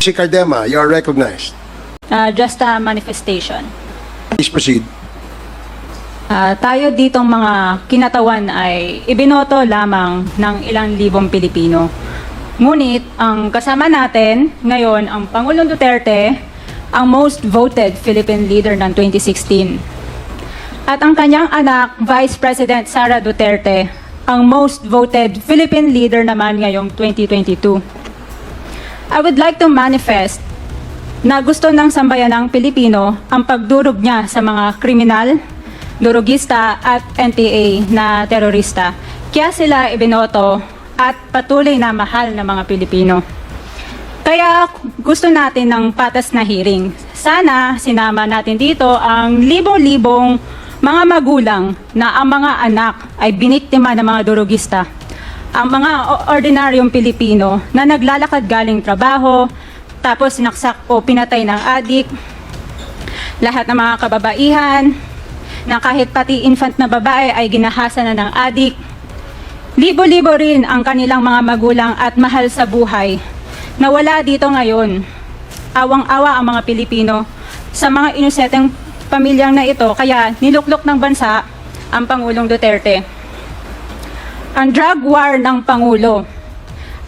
Si Cardema, you are recognized. Just a manifestation. Please proceed. Tayo ditong mga kinatawan ay ibinoto lamang ng ilang libong Pilipino. Ngunit ang kasama natin ngayon ang Pangulong Duterte, ang most voted Philippine leader ng 2016. At ang kanyang anak, Vice President Sara Duterte, ang most voted Philippine leader naman ngayong 2022. I would like to manifest na gusto ng sambayanang Pilipino ang pagdurog niya sa mga kriminal, durugista at NPA na terorista. Kaya sila ibinoto at patuloy na mahal ng mga Pilipino. Kaya gusto natin ng patas na hearing. Sana sinama natin dito ang libo-libong mga magulang na ang mga anak ay biniktima ng mga durugista. Ang mga ordinaryong Pilipino na naglalakad galing trabaho, tapos sinaksak o pinatay ng adik, lahat ng mga kababaihan, na kahit pati infant na babae ay ginahasa na ng adik. Libo-libo rin ang kanilang mga magulang at mahal sa buhay na wala dito ngayon. Awang-awa ang mga Pilipino sa mga inosenteng pamilyang na ito, kaya niluklok ng bansa ang Pangulong Duterte. Ang drug war ng Pangulo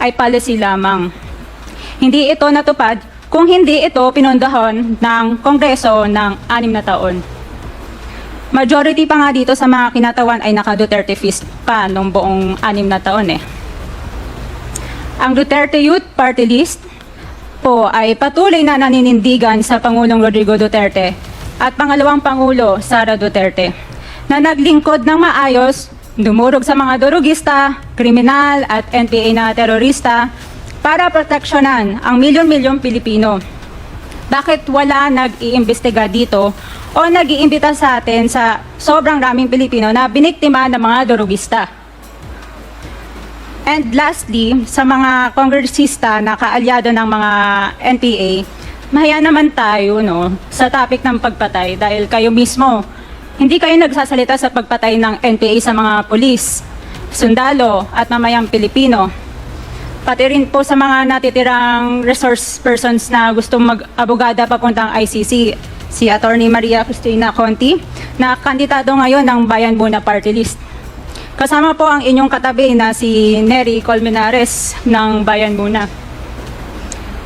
ay policy lamang. Hindi ito natupad kung hindi ito pinondahon ng Kongreso ng 6 na taon. Majority pa nga dito sa mga kinatawan ay naka-Duterte fist pa noong buong 6 na taon eh. Ang Duterte Youth Party List po ay patuloy na naninindigan sa Pangulong Rodrigo Duterte at pangalawang Pangulo Sara Duterte na naglingkod ng maayos, dumurog sa mga durugista, kriminal at NPA na terorista para proteksyonan ang milyon-milyong Pilipino. Bakit wala nag-iimbestiga dito o nag-iimbita sa atin sa sobrang raming Pilipino na biniktima ng mga durugista? And lastly, sa mga kongresista na kaalyado ng mga NPA, mahiya naman tayo sa topic ng pagpatay dahil kayo mismo, hindi kayo nagsasalita sa pagpatay ng NPA sa mga pulis, sundalo at mamayang Pilipino. Pati rin po sa mga natitirang resource persons na gustong mag-abogada papuntang ICC, si Attorney Maria Cristina Conti, na kandidato ngayon ng Bayan Muna Party List. Kasama po ang inyong katabi na si Nery Colmenares ng Bayan Muna.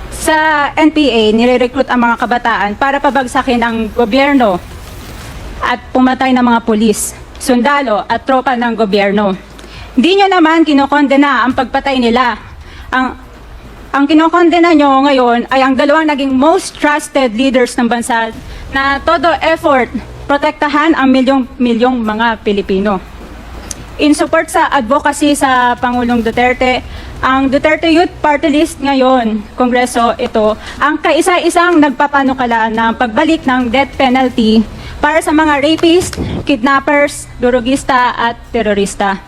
Sa NPA, nire-recruit ang mga kabataan para pabagsakin ang gobyerno at pumatay ng mga pulis, sundalo at tropa ng gobyerno. Hindi nyo naman kinokondena ang pagpatay nila. Ang kinokondena nyo ngayon ay ang dalawang naging most trusted leaders ng bansa na todo effort protektahan ang milyong-milyong mga Pilipino. In support sa advocacy sa Pangulong Duterte, ang Duterte Youth Party List ngayon, Kongreso ito, ang kaisa-isang nagpapanukala ng pagbalik ng death penalty para sa mga rapist, kidnappers, durugista at terorista.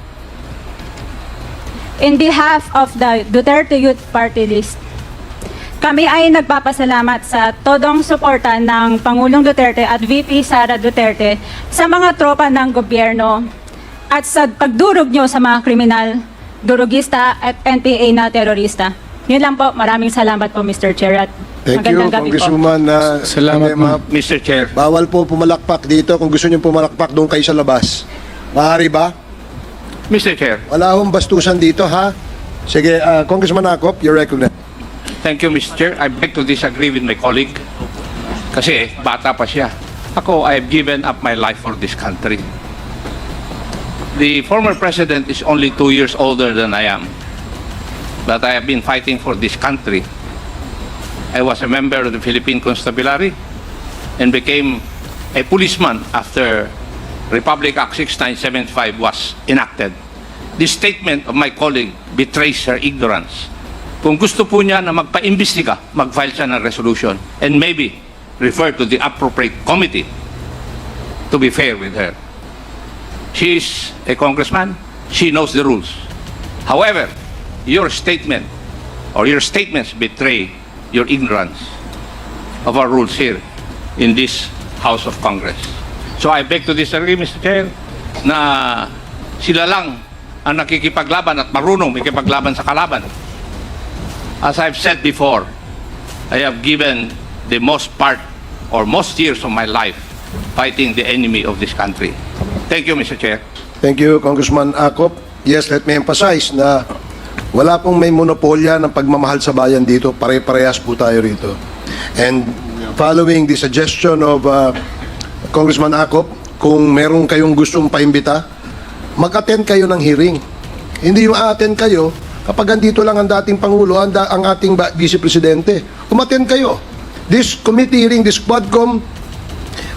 In behalf of the Duterte Youth Party List, kami ay nagpapasalamat sa todong suporta ng Pangulong Duterte at VP Sara Duterte sa mga tropa ng gobyerno at sa pagdurog nyo sa mga kriminal, durugista at NPA na terorista. Yun lang po. Maraming salamat po, Mr. Chair. At Thank you, Congresswoman. Salamat, Cardema. Mr. Chair. Bawal po pumalakpak dito. Kung gusto niyo pumalakpak, doon kayo sa labas. Maaari ba? Mr. Chair, Wala akong bastusan dito, ha? Sige, Congressman Acop, you're recognized. thank you, Mr. Chair. I beg to disagree with my colleague. Kasi bata pa siya. Ako, I have given up my life for this country. The former president is only 2 years older than I am. But I have been fighting for this country. I was a member of the Philippine Constabulary and became a policeman after Republic Act 6975 was enacted. This statement of my colleague betrays her ignorance. Kung gusto po niya na magpa-imbestiga, mag-file siya ng resolution and maybe refer to the appropriate committee to be fair with her. She is a congressman. She knows the rules. However, your statement or your statements betray your ignorance of our rules here in this House of Congress. So I beg to disagree, Mr. Chair, na sila lang ang nakikipaglaban at marunong makipaglaban sa kalaban. As I've said before, I have given the most part or most years of my life fighting the enemy of this country. Thank you, Mr. Chair. Thank you, Congressman Acop. Yes, let me emphasize na wala pong may monopolya ng pagmamahal sa bayan dito. Pare-parehas po tayo rito. And following the suggestion of Congressman Acop, kung meron kayong gustong paimbita, mag-attend kayo ng hearing. Hindi yung a-attend kayo kapag andito lang ang dating Pangulo, ang ating Vice Presidente. Umattend kayo. This committee hearing, this Quadcom,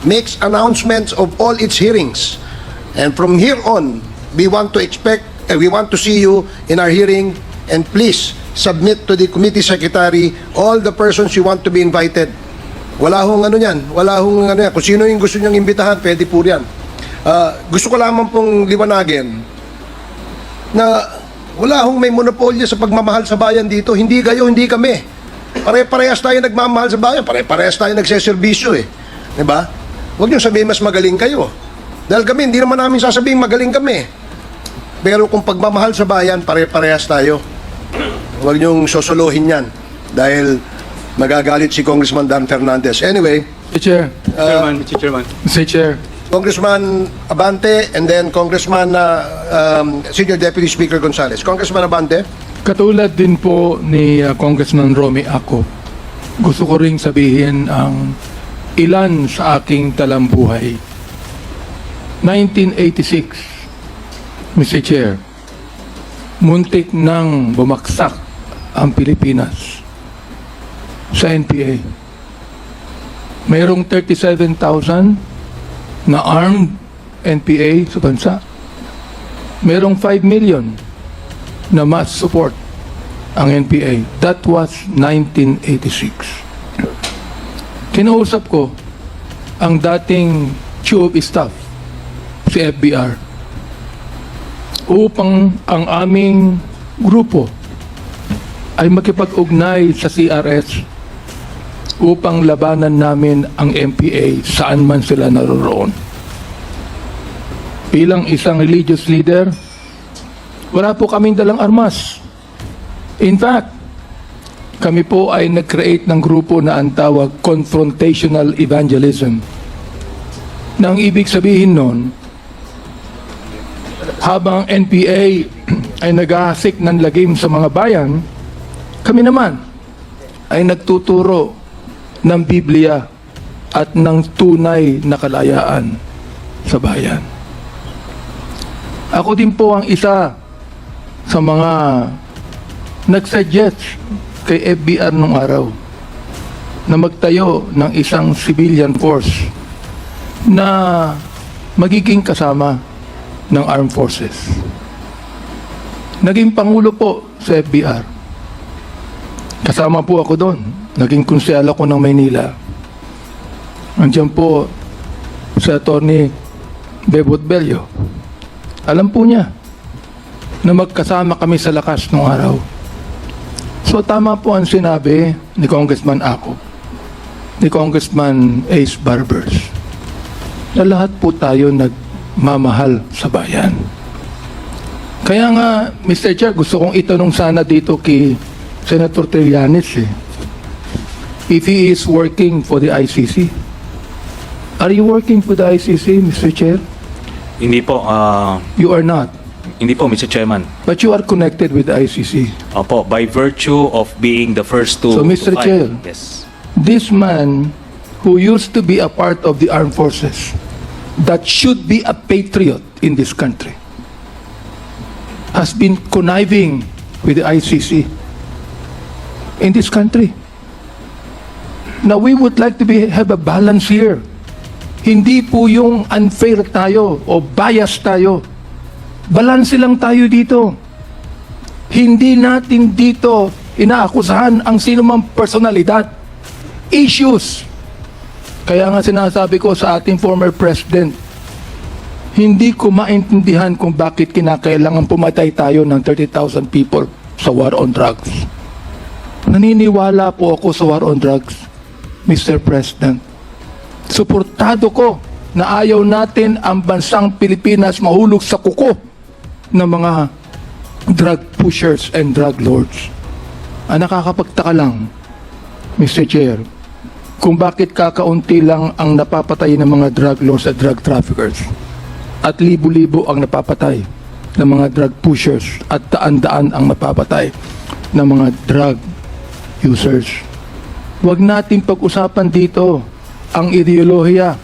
makes announcements of all its hearings. And from here on, we want to see you in our hearing, and please submit to the committee secretary all the persons you want to be invited. Wala hong ano yan, wala hong ano yan. Kung sino yung gusto niyang imbitahan, pwede po yan. Gusto ko lamang pong liwanagin na wala hong may monopolya sa pagmamahal sa bayan dito. Hindi kayo, hindi kami. Pare-parehas tayo nagmamahal sa bayan, pare-parehas tayo nagseservisyo eh. Diba? Huwag niyo sabihin mas magaling kayo. Dahil kami, hindi naman namin sasabihin magaling kami. Pero kung pagmamahal sa bayan, pare-parehas tayo. Huwag niyong sosolohin yan. Dahil magagalit si Congressman Dan Fernandez. Anyway, Mr. Chair. Mr. Chairman. Mr. Chair. Congressman Abante and then Congressman Senior Deputy Speaker Gonzales. Congressman Abante. Katulad din po ni Congressman Romy Acop, gusto ko ring sabihin ang ilan sa aking talambuhay. 1986, Mr. Chair, muntik nang bumagsak ang Pilipinas sa NPA. Mayroong 37,000 na armed NPA sa bansa. Mayroong 5 million na mass support ang NPA. That was 1986. Kinausap ko ang dating Chief of Staff, si FBR, upang ang aming grupo ay makipag-ugnay sa CRS upang labanan namin ang NPA saan man sila naroroon. Bilang isang religious leader, wala po kaming dalang armas. In fact, kami po ay nag-create ng grupo na ang tawag confrontational evangelism. Na ang ibig sabihin nun, habang NPA ay naghahasik ng lagim sa mga bayan, kami naman ay nagtuturo ng Biblia at ng tunay na kalayaan sa bayan. Ako din po ang isa sa mga nagsuggest kay FBR nung araw na magtayo ng isang civilian force na magiging kasama ng armed forces. Naging pangulo po sa FBR. Kasama po ako doon. Naging konsyal ako ng Maynila. Andiyan po sa Attorney Bebot Bello. Alam po niya na magkasama kami sa lakas nung araw. So tama po ang sinabi ni Congressman Acop, ni Congressman Ace Barbers, na lahat po tayo nagmamahal sa bayan. Kaya nga, Mr. Chair, gusto kong itanong sana dito kay Senator Trillanes if he is working for the ICC. Are you working for the ICC, Mr. Chair? Hindi po, You are not. hindi po, Mr. Chairman. But you are connected with the ICC. Opo, by virtue of being the first to So, Mr. to fight. Chair. Yes. This man who used to be a part of the armed forces that should be a patriot in this country has been conniving with the ICC in this country. Now we would like to have a balance here. Hindi po yung unfair tayo o bias tayo. Balanse lang tayo dito. Hindi natin dito inaakusahan ang sinumang personalidad. Issues. Kaya nga sinasabi ko sa ating former president, hindi ko maintindihan kung bakit kinakailangan pumatay tayo ng 30,000 people sa war on drugs. Naniniwala po ako sa war on drugs, Mr. President. Suportado ko na ayaw natin ang bansang Pilipinas mahulog sa kuko ng mga drug pushers and drug lords. Ang nakakapagtaka lang, Mr. Chair, kung bakit kakaunti lang ang napapatay ng mga drug lords at drug traffickers at libo-libo ang napapatay ng mga drug pushers at daan-daan ang napapatay ng mga drug users. Huwag natin pag-usapan dito ang ideolohiya.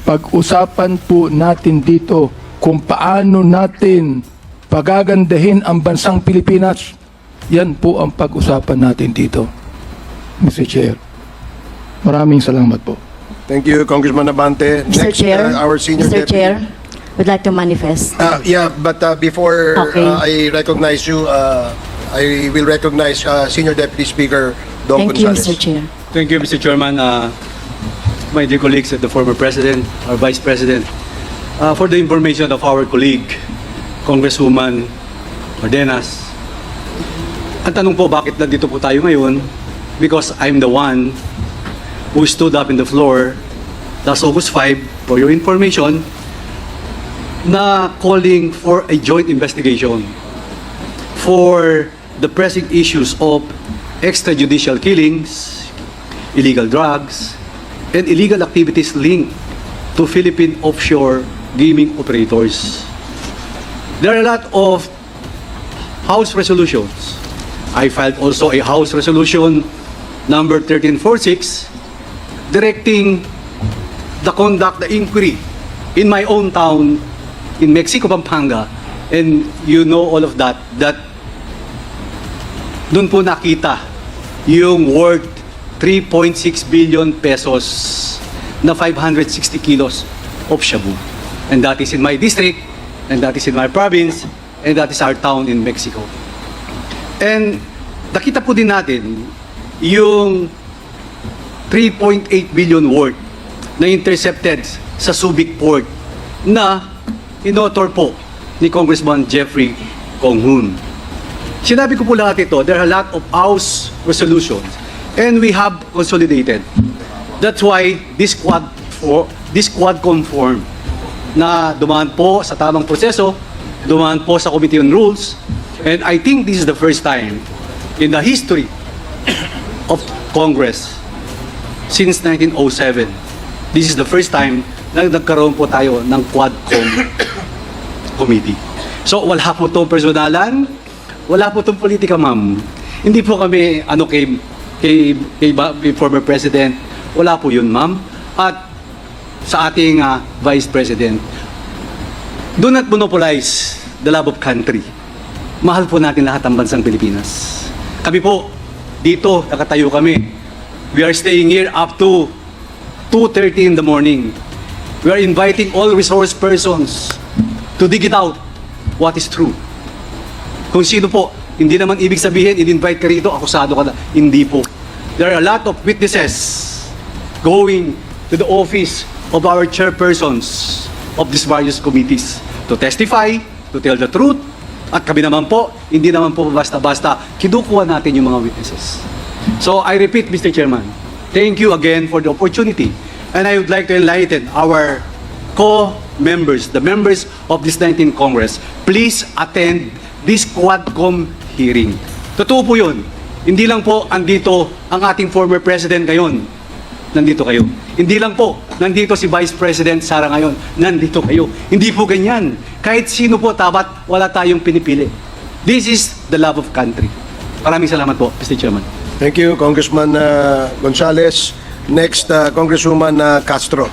Pag-usapan po natin dito kung paano natin pagagandahin ang bansang Pilipinas. Yan po ang pag-usapan natin dito, Mr. Chair. Maraming salamat po. Thank you, Congressman Abante. Mr. Next, Chair, our senior Mr. deputy. Chair, would like to manifest. Yeah, but before Okay. I recognize you, I will recognize Senior Deputy Speaker Don Thank you, Gonzales. Mr. Chair. Thank you, Mr. Chairman. My dear colleagues at the former President, our Vice President, for the information of our colleague, Congresswoman Ordenas, ang tanong po, bakit nandito po tayo ngayon? Because I'm the one who stood up in the floor last August 5, for your information, na calling for a joint investigation for the pressing issues of extrajudicial killings, illegal drugs, and illegal activities linked to Philippine offshore gaming operators. There are a lot of House resolutions. I filed also a House resolution number 1346 directing the inquiry in my own town in Mexico, Pampanga, and you know all of that, doon po nakita yung worth 3.6 billion pesos na 560 kilos of shabu. And that is in my district, and that is in my province, and that is our town in Mexico. And nakita po din natin yung 3.8 billion worth na intercepted sa Subic Port na inotor po ni Congressman Jeffrey Conghun. Sinabi ko po lahat ito, there are a lot of House resolutions and we have consolidated. That's why this Quadcom form na dumaan po sa tamang proseso, dumaan po sa Committee on Rules, and I think this is the first time in the history of Congress since 1907. This is the first time na nagkaroon po tayo ng Quadcom Committee. So wala po itong personalan, wala po itong politika, ma'am. Hindi po kami kay former President, wala po yun, ma'am. At sa ating Vice President, do not monopolize the love of country. Mahal po natin lahat ang bansang Pilipinas. Kami po, dito, nakatayo kami. We are staying here up to 2:30 in the morning. We are inviting all resource persons to dig it out what is true. Kung sino po, hindi naman ibig sabihin, in-invite ka rito, akusado ka na. Hindi po. There are a lot of witnesses going to the office of our chairpersons of these various committees to testify, to tell the truth, at kami naman po, hindi naman po basta-basta, kinukuha natin yung mga witnesses. So I repeat, Mr. Chairman, thank you again for the opportunity. And I would like to enlighten our co-members, the members of this 19th Congress, please attend this Quadcom hearing. Totoo po yun. Hindi lang po andito ang ating former President ngayon. Nandito kayo. Hindi lang po nandito si Vice President Sara ngayon. Nandito kayo. Hindi po ganyan. Kahit sino po dapat wala tayong pinipili. This is the love of country. Maraming salamat po, Mr. Chairman. Thank you, Congressman Gonzales. Next, Congresswoman Castro.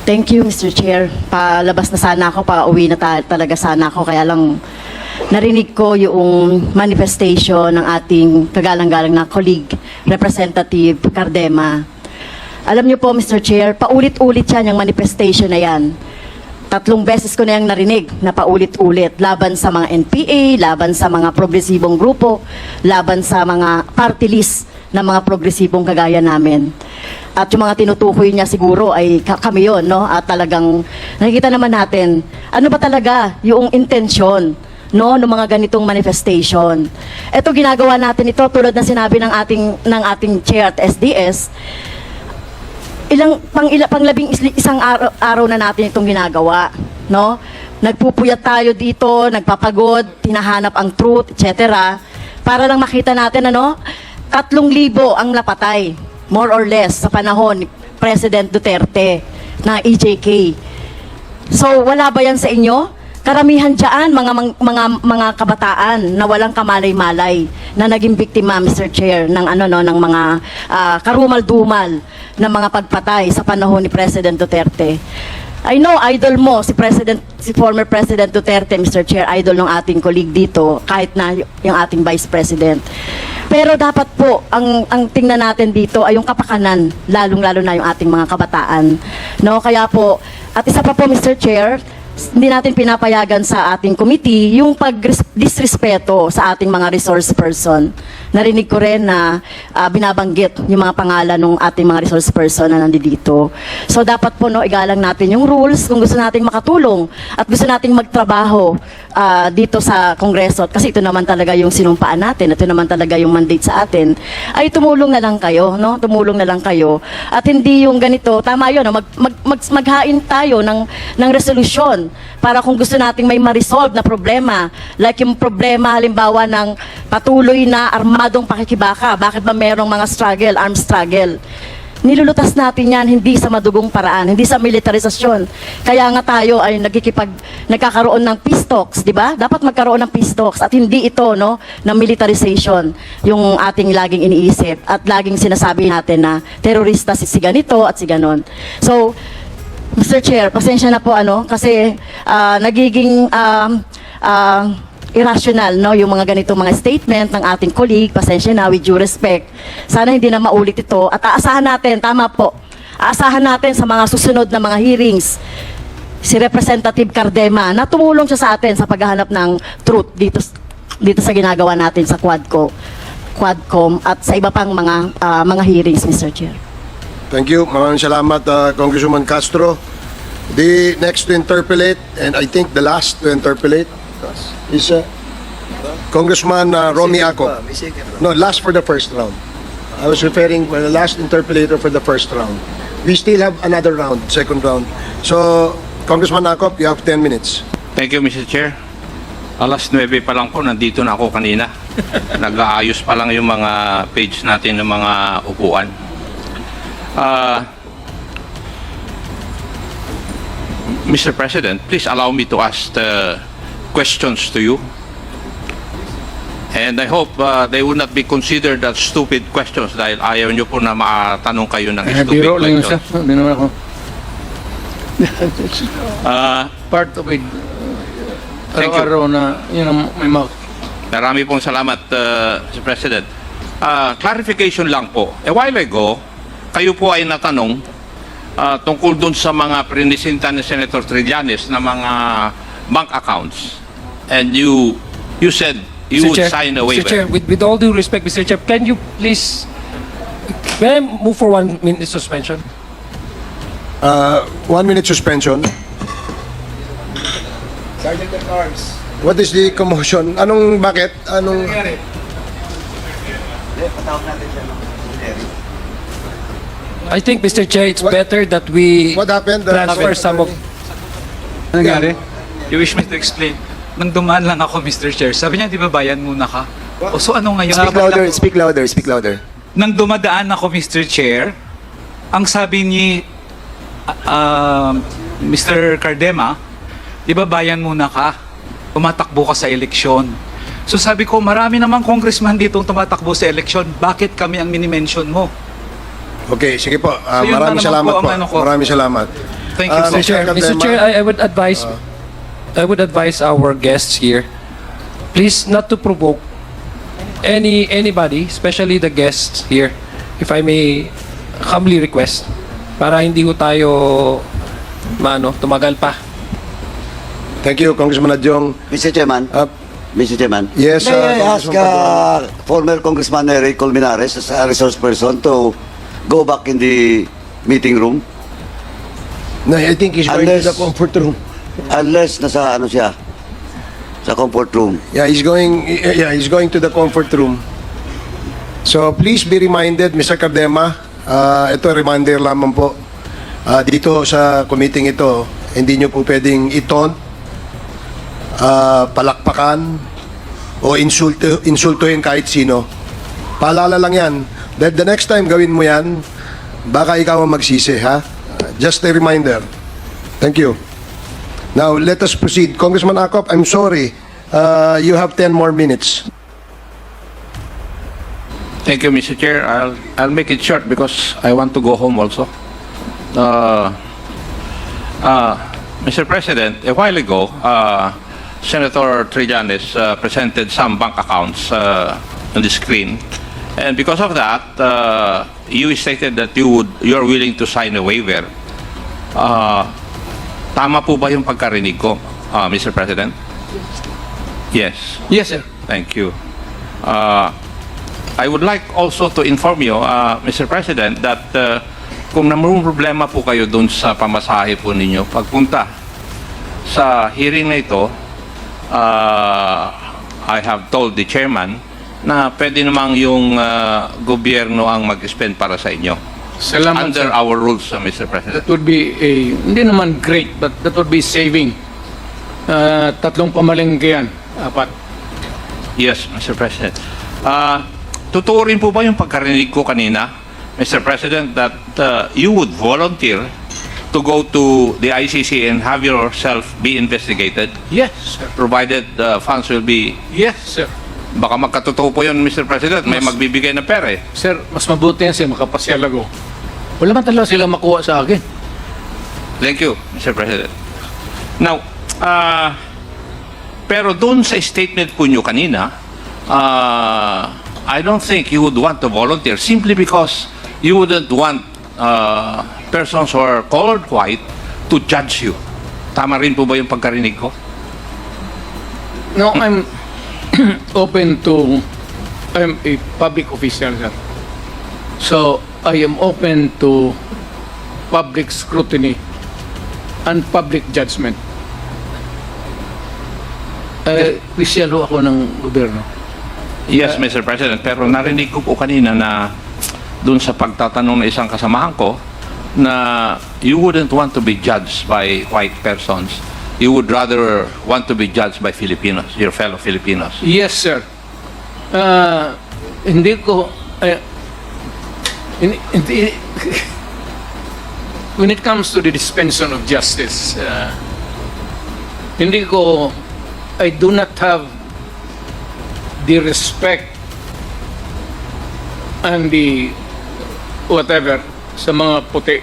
Thank you, Mr. Chair. Palabas na sana ako, pauwi na talaga sana ako. Kaya lang narinig ko yung manifestation ng ating kagalang-galang na colleague, Representative Cardema. Alam niyo po, Mr. Chair, paulit-ulit yan yung manifestation na yan. 3 beses ko na yung narinig na paulit-ulit. Laban sa mga NPA, laban sa mga progresibong grupo, laban sa mga party list ng mga progresibong kagaya namin. At yung mga tinutukoy niya siguro ay kami yun, no? At talagang nakikita naman natin, ano ba talaga yung intensyon, no, ng mga ganitong manifestation. Ito ginagawa natin ito tulad na sinabi ng ating chair at SDS. Isang araw na natin itong ginagawa, no? Nagpupuyat tayo dito, nagpapagod, hinahanap ang truth, etc. Para lang makita natin, ano, 3,000 ang napatay, more or less, sa panahon ni President Duterte na EJK. So, wala ba yan sa inyo? Karamihan dyan, mga kabataan na walang kamalay-malay na naging biktima, Mr. Chair, ng ng mga karumal-dumal na mga pagpatay sa panahon ni President Duterte. I know, idol mo, si former President Duterte, Mr. Chair, idol ng ating colleague dito, kahit na yung ating Vice President. Pero dapat po, ang tingnan natin dito ay yung kapakanan, lalong-lalo na yung ating mga kabataan. No? Kaya po, at isa pa po, Mr. Chair, hindi natin pinapayagan sa ating committee yung pag-disrespeto sa ating mga resource person. Narinig ko rin na binabanggit yung mga pangalan ng ating mga resource person na nandito. So dapat po igalang natin yung rules kung gusto nating makatulong at gusto nating magtrabaho dito sa Kongreso. Kasi ito naman talaga yung sinumpaan natin, ito naman talaga yung mandate sa atin. Ay tumulong na lang kayo, no? Tumulong na lang kayo. At hindi yung ganito, tama yun, no? Maghain tayo ng resolusyon para kung gusto nating may ma-resolve na problema, like yung problema halimbawa ng patuloy na armadong pakikibaka, bakit ba merong mga struggle, armed struggle? Nilulutas natin yan hindi sa madugong paraan, hindi sa militarisasyon. Kaya nga tayo ay nagkakaroon ng peace talks, di ba? Dapat magkaroon ng peace talks at hindi ito na militarization yung ating laging iniisip at laging sinasabi natin na terorista si ganito at si ganon. So, Mr. Chair, pasensya na po kasi nagiging irrational yung mga ganitong mga statement ng ating colleague. Pasensya na, with due respect. Sana hindi na maulit ito at aasahan natin, tama po, aasahan natin sa mga susunod na mga hearings si Representative Cardema na tumulong siya sa atin sa paghahanap ng truth dito sa ginagawa natin sa Quadcom at sa iba pang mga hearings, Mr. Chair. Thank you. Maraming salamat, Congresswoman Castro. The next to interpolate, and I think the last to interpolate, is Congressman Romy Acop. No, last for the first round. I was referring to the last interpolator for the first round. We still have another round, second round. So, Congressman Acop, you have 10 minutes. Thank you, Mr. Chair. Alas 9 pa lang po, nandito na ako kanina. Nag-aayos pa lang yung mga page natin ng mga upuan. Mr. President, please allow me to ask questions to you. And I hope they will not be considered as stupid questions dahil ayaw nyo po na matanong kayo ng stupid Biro lang yun, questions. sir. Hindi naman ako. Part of it. Thank you. Araw-araw na yun ang may Marami pong salamat, Mr. President. Clarification lang po. A while ago, kayo po ay natanong tungkol dun sa mga prinisinta ni Senator Trillanes na mga bank accounts. And you said you would sign a waiver. Mr. Chair, with all due respect, Mr. Chair, can you please, may I move for 1 minute suspension? 1 minute suspension. What is the commotion? Bakit? I think, Mr. Chair, it's better that we What happened? transfer some of... Ano nangyari? You wish me to explain? Nang dumaan lang ako, Mr. Chair, sabi niya, di ba bayan muna ka? O so ano ngayon? Speak louder. Nang dumadaan ako, Mr. Chair, ang sabi ni Mr. Cardema, di ba bayan muna ka? Tumatakbo ka sa eleksyon. So sabi ko, marami namang congressman dito tumatakbo sa eleksyon. Bakit kami ang mini-mention mo? Okay, sige po. So yun Maraming na naman salamat po ang po. ano ko. Maraming salamat. Thank you, Mr. Chair, Mr. Chair, I would advise our guests here, please not to provoke anybody, especially the guests here, if I may humbly request, para hindi ko tayo tumagal pa. Thank you, Congressman Adjong. Mr. Chairman, Yes, may I ask Congressman Padua. former Congressman Ray Colmenares as a resource person to go back in the meeting room? No, I think he's going to Unless- the comfort room. Unless nasa siya, sa comfort room. Yeah, he's going to the comfort room. So please be reminded, Mr. Cardema, ito reminder lamang po. Dito sa committee ito, hindi nyo po pwedeng iton, palakpakan, o insultuhin kahit sino. Paalala lang yan. That the next time gawin mo yan, baka ikaw ang magsisi, ha? Just a reminder. Thank you. Now, let us proceed. Congressman Acop, I'm sorry. You have 10 more minutes. Thank you, Mr. Chair. I'll make it short because I want to go home also. Mr. President, a while ago, Senator Trillanes presented some bank accounts on the screen, and because of that, you stated that you are willing to sign a waiver. Tama po ba yung pagkarinig ko, Mr. President? Yes. Yes, sir. Thank you. I would like also to inform you, Mr. President, that kung namang problema po kayo dun sa pamasahe po ninyo, pagpunta sa hearing na ito, I have told the chairman na pwede namang yung gobyerno ang mag-spend para sa inyo. Salamat, Under sir. our rules, Mr. President. That would be hindi naman great, but that would be saving. 3 pamalengke yan, 4. Yes, Mr. President. Totoo rin po ba yung pagkarinig ko kanina, Mr. President, that you would volunteer to go to the ICC and have yourself be investigated, Yes, sir. provided funds will be... Yes, sir. Baka magkatotoo po yun, Mr. President. May magbibigay na pera eh. Sir, mas mabuti yan sir, makapasyal ako. Wala man talaga sila makuha sa akin. Thank you, Mr. President. Now, pero doon sa statement po nyo kanina, I don't think you would want to volunteer simply because you wouldn't want persons who are colored white to judge you. Tama rin po ba yung pagkarinig ko? No, I'm I'm a public official, sir. So, I am open to public scrutiny and public judgment. Official ho ako ng gobyerno. Yes, Mr. President. Pero narinig ko po kanina na doon sa pagtatanong ng isang kasamahan ko na you wouldn't want to be judged by white persons. You would rather want to be judged by Filipinos, your fellow Filipinos. Yes, sir. Hindi ko... when it comes to the dispensation of justice, hindi ko... I do not have the respect and the whatever sa mga puti.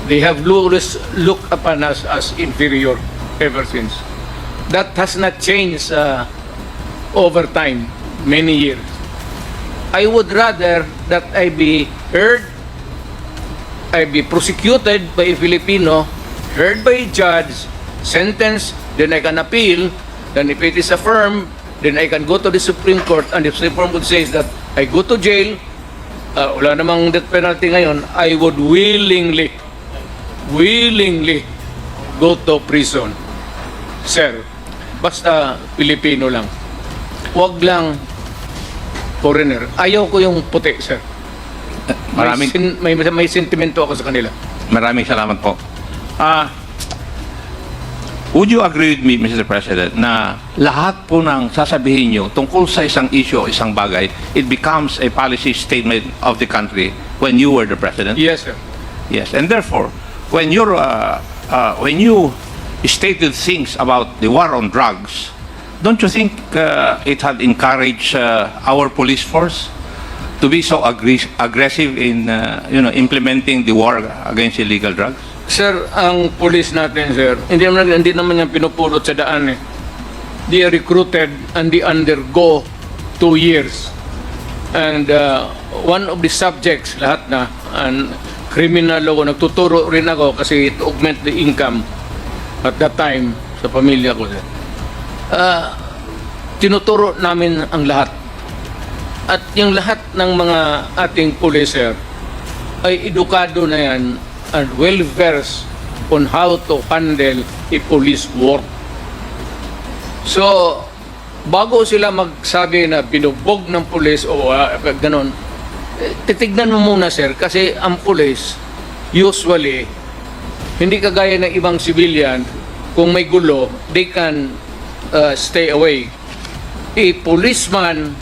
They have always looked upon us as inferior ever since. That has not changed over time, many years. I would rather that I be heard, I be prosecuted by a Filipino, heard by a judge, sentenced, then I can appeal, then if it is affirmed, then I can go to the Supreme Court, and if the Supreme Court says that I go to jail, wala namang death penalty ngayon, I would willingly go to prison. Sir, basta Pilipino lang. Huwag lang foreigner. Ayaw ko yung puti, sir. Maraming May sentimento ako sa kanila. maraming salamat po. Would you agree with me, Mr. President, na lahat po ng sasabihin nyo tungkol sa isang issue o isang bagay, it becomes a policy statement of the country when you were the President? Yes, sir. Yes, and therefore, when you stated things about the war on drugs, don't you think it had encouraged our police force to be so aggressive in implementing the war against illegal drugs? Sir, ang police natin, sir, hindi naman yan pinupulot sa daan eh. They are recruited and they undergo 2 years. And one of the subjects, lahat na, and criminal law, nagtuturo rin ako kasi to augment the income at that time sa pamilya ko, sir. Tinuturo namin ang lahat. At yung lahat ng mga ating police, sir, ay edukado na yan and well-versed on how to handle a police work. So, bago sila magsabi na binubog ng police o ganon, titignan mo muna, sir, kasi ang police, usually, hindi kagaya ng ibang civilian, kung may gulo, they can stay away. A policeman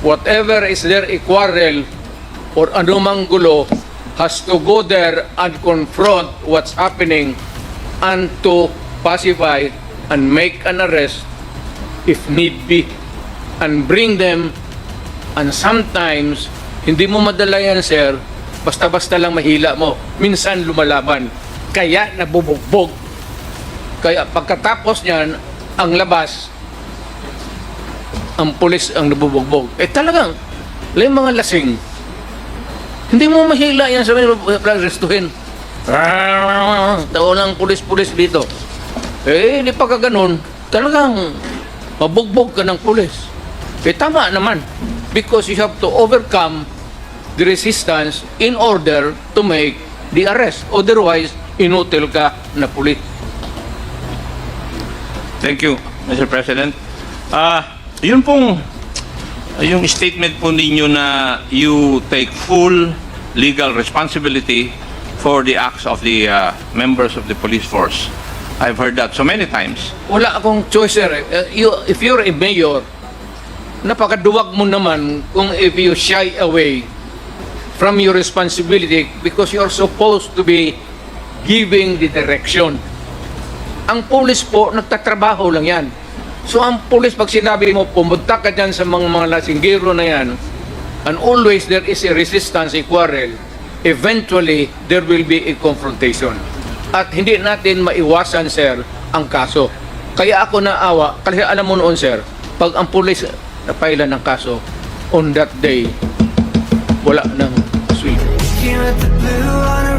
whatever is there a quarrel or anumang gulo has to go there and confront what's happening and to pacify and make an arrest if need be and bring them. And sometimes hindi mo madala yan, sir, basta-basta lang mahila mo, minsan lumalaban, kaya nabubugbog. Kaya pagkatapos niyan, ang labas, ang pulis ang nabubugbog. Talagang, yung mga lasing, hindi mo mahila yan sa mga restuhin. Taon ng pulis-pulis dito. Hindi pa ka ganun, talagang mabugbog ka ng pulis. Tama naman, because you have to overcome the resistance in order to make the arrest. Otherwise, inutil ka na pulis. Thank you, Mr. President. Yun pong, yung statement po ninyo na you take full legal responsibility for the acts of the members of the police force. I've heard that so many times. Wala akong choice, sir. If you're a mayor, napakaduwag mo naman kung if you shy away from your responsibility because you're supposed to be giving the direction. Ang pulis po, nagtatrabaho lang yan. So ang pulis, pag sinabi mo, pumunta ka dyan sa mga lasinggero na yan, and always there is a resistance, a quarrel, eventually there will be a confrontation. At hindi natin maiwasan, sir, ang kaso. Kaya ako naawa, kasi alam mo noon, sir, pag ang pulis napailan ng kaso, on that day, wala nang sweep. Here at the blue on a